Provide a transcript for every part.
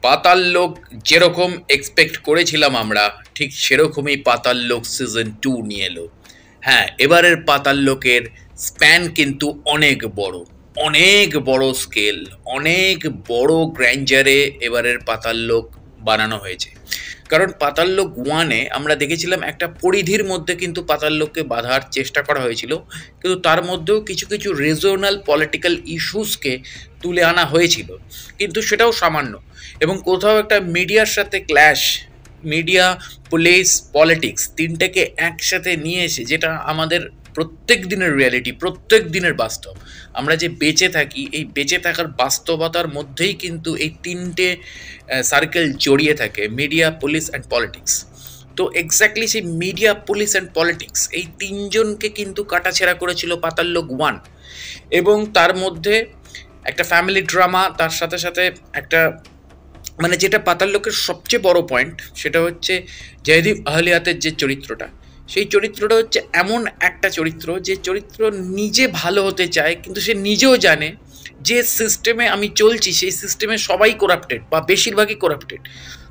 পাতাল লোক যেরকম এক্সপেক্ট করেছিলাম আমরা, ঠিক সেরকমই পাতাল লোক সিজন 2 নিয়ে এলো। হ্যাঁ, এবারের পাতাল লোকের স্প্যান কিন্তু অনেক বড়, অনেক বড় স্কেল, অনেক বড় গ্র্যান্ডারে এবারের পাতাল লোক বানানো হয়েছে। কারণ পাতাল লোক 1-এ আমরা দেখেছিলাম একটা পরিধির মধ্যে কিন্তু পাতাল লোককে বাঁধার চেষ্টা করা হয়েছিল, কিন্তু তার মধ্যেও কিছু কিছু রিজনাল পলিটিক্যাল ইস্যুসকে তুলে আনা হয়েছিল, কিন্তু সেটাও সামান্য। এবং কোথাও একটা মিডিয়ার সাথে ক্ল্যাশ, মিডিয়া, পুলিশ, পলিটিক্স তিনটেকে একসাথে নিয়ে এসে, যেটা আমাদের প্রত্যেক দিনের রিয়ালিটি, প্রত্যেক দিনের বাস্তব, আমরা যে বেঁচে থাকি, এই বেঁচে থাকার বাস্তবতার মধ্যেই কিন্তু এই তিনটে সার্কেল জড়িয়ে থাকে, মিডিয়া, পুলিশ অ্যান্ড পলিটিক্স। তো এক্স্যাক্টলি সেই মিডিয়া, পুলিশ অ্যান্ড পলিটিক্স এই তিনজনকে কিন্তু কাটাছেঁড়া করেছিল পাতাল লোক 1। এবং তার মধ্যে একটা ফ্যামিলি ড্রামা, তার সাথে সাথে একটা মানে যেটা পাতাল লোকের সবচেয়ে বড় পয়েন্ট, সেটা হচ্ছে জয়দীপ আহলিয়াতের যে চরিত্রটা, সেই চরিত্রটা হচ্ছে এমন একটা চরিত্র, যে চরিত্র নিজে ভালো হতে চায়, কিন্তু সে নিজেও জানে যে সিস্টেমে আমি চলছি, সেই সিস্টেমে সবাই করাপ্টেড বা বেশিরভাগই করাপ্টেড।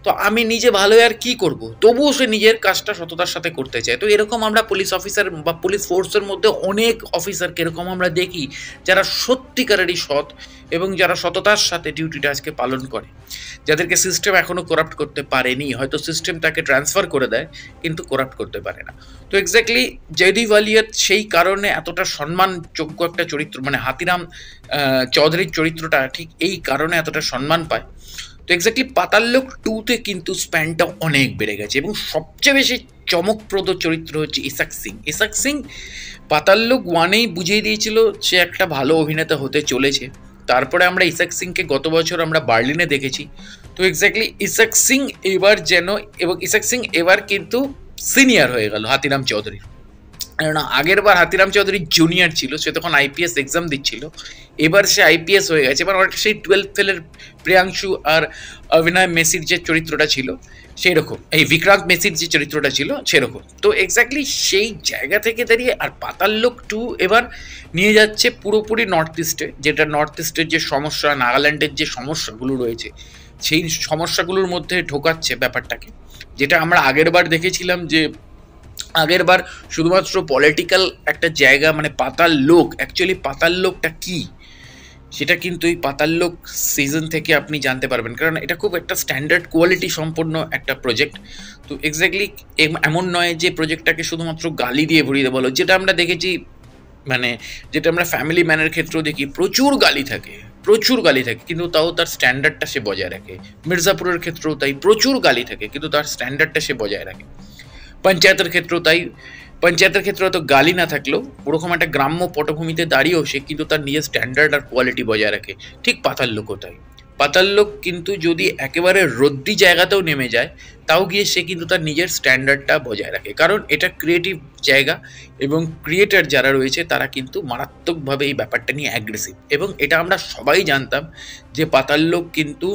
তো আমি নিজে ভালো আর কি করব, তবুও সে নিজের কাজটা সততার সাথে করতে চায়। তো এরকম আমরা পুলিশ অফিসার বা পুলিশ ফোর্সের মধ্যে অনেক অফিসারকে এরকম আমরা দেখি, যারা সত্যিকারেরই সৎ এবং যারা সততার সাথে ডিউটিটা আজকে পালন করে, যাদেরকে সিস্টেম এখনও করাপ্ট করতে পারেনি। হয়তো সিস্টেম তাকে ট্রান্সফার করে দেয়, কিন্তু করাপ্ট করতে পারে না। তো এক্স্যাক্টলি জয়দীপ আহলিয়াত সেই কারণে এতটা সম্মানযোগ্য একটা চরিত্র, মানে হাতিরাম চৌধুরীর চরিত্রটা ঠিক এই কারণে এতটা সম্মান পায়। তো এক্স্যাক্টলি পাতাল লোক 2-তে কিন্তু স্প্যানটা অনেক বেড়ে গেছে, এবং সবচেয়ে বেশি চমকপ্রদ চরিত্র হচ্ছে ইসাক সিং। ইসাক সিং পাতাল লোক 1-এই বুঝিয়ে দিয়েছিল সে একটা ভালো অভিনেতা হতে চলেছে। তারপরে আমরা ইসাক সিংকে গত বছর আমরা বার্লিনে দেখেছি। তো এক্স্যাক্টলি ইসাক সিং এবার যেন, এবং ইসাক সিং এবার কিন্তু সিনিয়র হয়ে গেল হাতিরাম চৌধুরীর। কেননা আগের বার হাতিরাম চৌধুরী জুনিয়র ছিল, সে তখন আইপিএস এক্সাম দিচ্ছিল, এবার সে আইপিএস হয়ে গেছে। এবার অনেকটা সেই 12th ফেলের প্রিয়াংশু আর অভিনয় মেসির যে চরিত্রটা ছিল সেই রকম, এই বিক্রান্ত মেসির যে চরিত্রটা ছিল সেরকম। তো এক্স্যাক্টলি সেই জায়গা থেকে দাঁড়িয়ে আর পাতাল লোক 2 এবার নিয়ে যাচ্ছে পুরোপুরি নর্থ ইস্টে, যেটা নর্থ ইস্টের যে সমস্যা, নাগাল্যান্ডের যে সমস্যাগুলো রয়েছে, সেই সমস্যাগুলোর মধ্যে ঢোকাচ্ছে ব্যাপারটাকে। যেটা আমরা আগের বার দেখেছিলাম যে আগের বার শুধুমাত্র পলিটিক্যাল একটা জায়গা, মানে পাতাল লোক, অ্যাকচুয়ালি পাতাল লোকটা কি, সেটা কিন্তু এই পাতাল লোক সিজন থেকে আপনি জানতে পারবেন, কারণ এটা খুব একটা স্ট্যান্ডার্ড কোয়ালিটি সম্পন্ন একটা প্রজেক্ট। তো এক্স্যাক্টলি এমন নয় যে প্রজেক্টটাকে শুধুমাত্র গালি দিয়ে ভরিয়ে দেওয়া হলো, যেটা আমরা দেখেছি, মানে যেটা আমরা ফ্যামিলি ম্যানের ক্ষেত্রেও দেখি, প্রচুর গালি থাকে, প্রচুর গালি থাকে, কিন্তু তাও তার স্ট্যান্ডার্ডটা সে বজায় রাখে। মির্জাপুরের ক্ষেত্রেও তাই, প্রচুর গালি থাকে, কিন্তু তার স্ট্যান্ডার্ডটা সে বজায় রাখে। পঞ্চায়েতের ক্ষেত্রেও তাই, পঞ্চায়েতের ক্ষেত্রে হয়তো গালি না থাকলেও ওরকম একটা গ্রাম্য পটভূমিতে দাঁড়িয়েও সে কিন্তু তার নিজের স্ট্যান্ডার্ড আর কোয়ালিটি বজায় রাখে। ঠিক পাতাল লোকও তাই। পাতাল লোক কিন্তু যদি একেবারে রদ্দি জায়গাতেও নেমে যায়, তাও গিয়ে সে কিন্তু তার নিজের স্ট্যান্ডার্ডটা বজায় রাখে, কারণ এটা ক্রিয়েটিভ জায়গা, এবং ক্রিয়েটার যারা রয়েছে তারা কিন্তু মারাত্মকভাবে এই ব্যাপারটা নিয়ে অ্যাগ্রেসিভ। এবং এটা আমরা সবাই জানতাম যে পাতাল লোক কিন্তু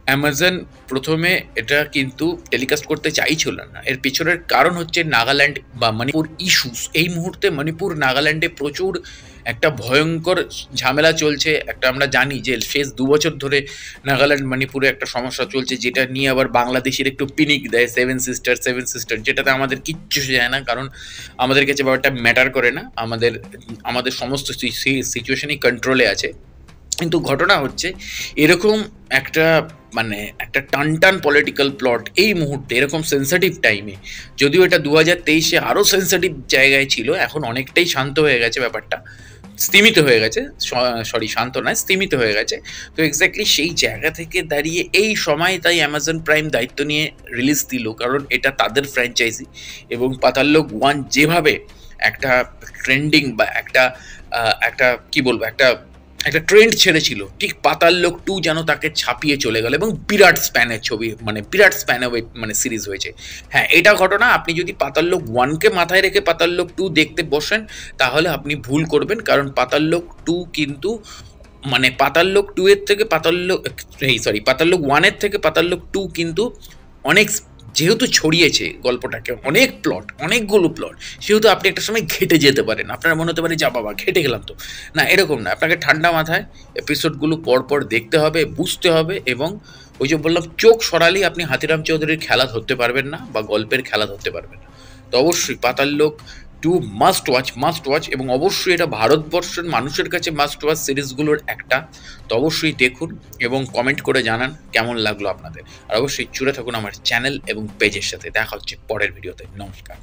অ্যামাজন প্রথমে এটা কিন্তু টেলিকাস্ট করতে চাইছিল না। এর পেছনের কারণ হচ্ছে নাগাল্যান্ড বা মণিপুর ইস্যুস। এই মুহূর্তে মণিপুর, নাগাল্যান্ডে প্রচুর একটা ভয়ঙ্কর ঝামেলা চলছে। একটা আমরা জানি যে শেষ 2 বছর ধরে নাগাল্যান্ড মণিপুরে একটা সমস্যা চলছে, যেটা নিয়ে আবার বাংলাদেশের একটু পিনিক দেয়, সেভেন সিস্টার, যেটাতে আমাদের কিচ্ছু যায় না, কারণ আমাদের কাছে ব্যাপারটা ম্যাটার করে না, আমাদের সমস্ত সিচুয়েশনই কন্ট্রোলে আছে। কিন্তু ঘটনা হচ্ছে এরকম একটা, মানে একটা টানটান পলিটিক্যাল প্লট এই মুহূর্তে এরকম সেন্সিটিভ টাইমে, যদিও এটা 2023-এ আরও সেন্সিটিভ জায়গায় ছিল, এখন অনেকটাই শান্ত হয়ে গেছে ব্যাপারটা, স্তিমিত হয়ে গেছে, শান্ত নয়, স্তিমিত হয়ে গেছে। তো এক্স্যাক্টলি সেই জায়গা থেকে দাঁড়িয়ে এই সময় তাই অ্যামাজন প্রাইম দায়িত্ব নিয়ে রিলিজ দিল, কারণ এটা তাদের ফ্র্যাঞ্চাইজি। এবং পাতাল লোক 1 যেভাবে একটা ট্রেন্ডিং বা একটা একটা কি বলবো, একটা ট্রেন্ড ছেড়েছিল, ঠিক পাতাল লোক 2 যেন তাকে ছাপিয়ে চলে গেল, এবং বিরাট স্প্যানের ছবি, মানে বিরাট স্প্যানে মানে সিরিজ হয়েছে। হ্যাঁ, এটা ঘটনা, আপনি যদি পাতাল লোক 1-কে মাথায় রেখে পাতাল লোক 2 দেখতে বসেন, তাহলে আপনি ভুল করবেন, কারণ পাতাল লোক 2 কিন্তু, মানে পাতাল লোক 2 এর থেকে পাতাল লোক, পাতাল লোক 1-এর থেকে পাতাল লোক 2 কিন্তু অনেক, যেহেতু ছড়িয়েছে গল্পটাকে, অনেক প্লট, অনেকগুলো প্লট, সেহেতু আপনি একটা সময় ঘেটে যেতে পারেন। আপনার মনে হতে পারে যা বাবা ঘেটে গেলাম, তো না, এরকম না, আপনাকে ঠান্ডা মাথায় এপিসোডগুলো পরপর দেখতে হবে, বুঝতে হবে, এবং ওই যে বললাম, চোখ সরালেই আপনি হাতিরাম চৌধুরীর খেলা ধরতে পারবেন না বা গল্পের খেলা ধরতে পারবেন না। তো অবশ্যই পাতাল লোক 2 মাস্ট ওয়াচ এবং অবশ্যই এটা ভারতবর্ষের মানুষের কাছে মাস্ট ওয়াচ সিরিজগুলোর একটা। তো অবশ্যই দেখুন এবং কমেন্ট করে জানান কেমন লাগলো আপনাদের। আর অবশ্যই জুড়ে থাকুন আমার চ্যানেল এবং পেজের সাথে। দেখা হচ্ছে পরের ভিডিওতে। নমস্কার।